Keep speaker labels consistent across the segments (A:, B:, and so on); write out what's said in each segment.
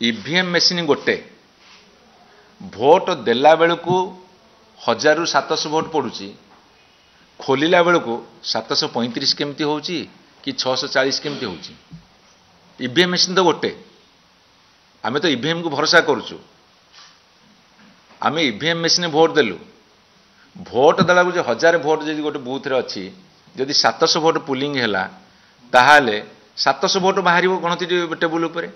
A: EVM machine गोटे vote देला बेलू 1000 ରୁ 700 भोट पड़ुची खोलिला बेलू 735 केमती होची कि 640 केमती होची। ईवीएम मेसीन तो गोटे आमे तो ईवीएम को भरोसा करूचु। आमे ईवीएम मेसीन भोट देलु भोट देला जो 1000 भोट जदि गोटे बूथ रे अच्छी जदि 700 भोट पुलिंग हैला ताहाले 700 भोट बाहर गणति टेबुल उपर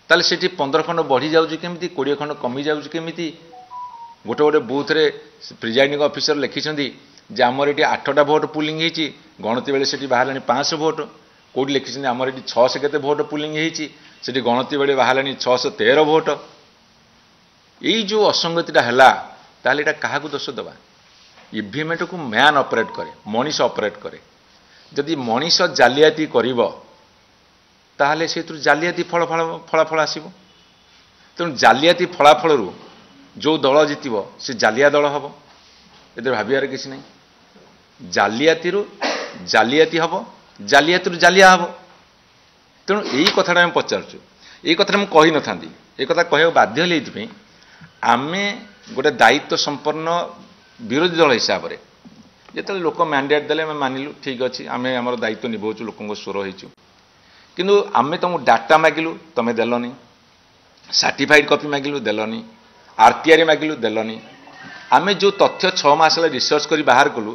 A: ताले सेठी 15 खंड बढ़ी जाउची केमिति 20 खंड कमी जाउची केमिति गोटे गोटे बूथ रे प्रिजाइडिंग ऑफिसर लिखिछंदी जे हमर एटी 8टा भोट पुलिंग हेची गणति बेले सेठी बाहरलानी 500 भोट कोडी लिखिछंदी हमर एटी 600 केते भोट पुलिंग हेची सेठी गणति बेले बाहरलानी 613 भोट। एई जो असंगतिटा हला ताले एटा काहा को दोष दबा ईवीएम को मैन ऑपरेट करे मनीष ऑपरेट करे जदि मनीष जालियाती करिवो ताहले से जालियाती फलाफल आसो तेणु जालियाती फलाफल जो दल जीतब से जालिया दल हम ए भाबार किसी ना जालियाती जालियाती हम जालियाती जालिया हम तेणु यही कथा आम पचारूँ ये कथा मुझे कही न था ये कथा कह बाध्य ये आमे गोटे दायित्व संपन्न विरोधी दल हिसाब से जिते लोक मैंडेट देले मानिलु ठीक अच्छे आम आम दायित्व निभाऊँ लोक स्वर हो किंतु आमे तुमको डाटा मागिलु तुम देलनी सर्टिफाइड कॉपी मागिलु देलनी आरटीआर मागिलु देलनी आमे जो तथ्य 6 मास रिसर्च करी बाहर कलु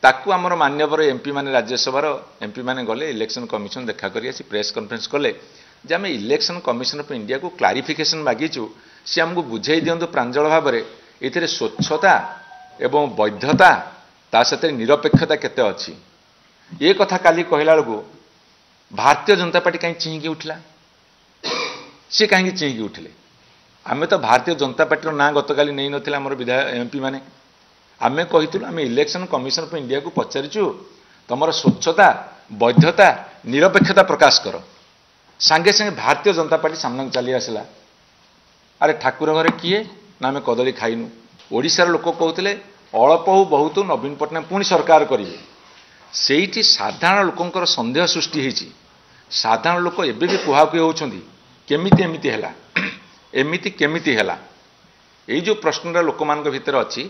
A: ताकू आमर मान्यवर एमपी माने राज्यसभार एमपी माने गले इलेक्शन कमिशन देखा करी आसी प्रेस कॉन्फ्रेंस कले जे आमे इलेक्शन कमिशन ऑफ इंडिया को क्लारिफिकेशन मागिचु सी आमको बुझाई दिंतु प्रांजल भाव में ये स्वच्छता एवं वैधता ता सहित निरपेक्षता केते अच्छी ये कथा काली कहला बेलू भारतीय जनता पार्टी कहीं चिहिकी उठला सी कहीं चिहिकी उठिले आमे तो भारतीय जनता पार्टी ना गतकाली नहीं नथिला हमर विधायक एमपी माने आमे कहितु आमे इलेक्शन कमिशन ऑफ इंडिया को पचारिचु तमर स्वच्छता वैधता निरपेक्षता प्रकाश कर सांगे सांगे भारतीय जनता पार्टी सामने चली आसला अरे ठाकुर घरे किए ना आमे कदली खाइनु ओडिशार लोक कहते अल्प हो बहुत नवीन पट्टनायक पुणी सरकार करेंगे से साधारण लोकंर सन्देह सृष्टि होती साधारण लोक एबे भी कुहाकुही होउछंदी केमिति एमिति हैला एमिति केमिति हैला ये जो प्रश्नटा लोक मान भितर अच्छी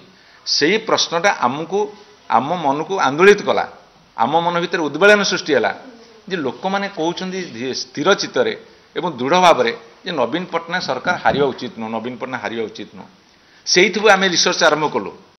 A: से प्रश्नटा आमको आम मन को आंदोलित कला आम मन भितर उद्वेलन सृष्टि है जे लोक मैंने कहते स्थिर चित्तर एवं दृढ़ भाव में जे नवीन पट्टनायक सरकार हारिया उचित नुह नवीन पट्टनायक हारिया उचित नुह से आम रिसर्च आरंभ कलु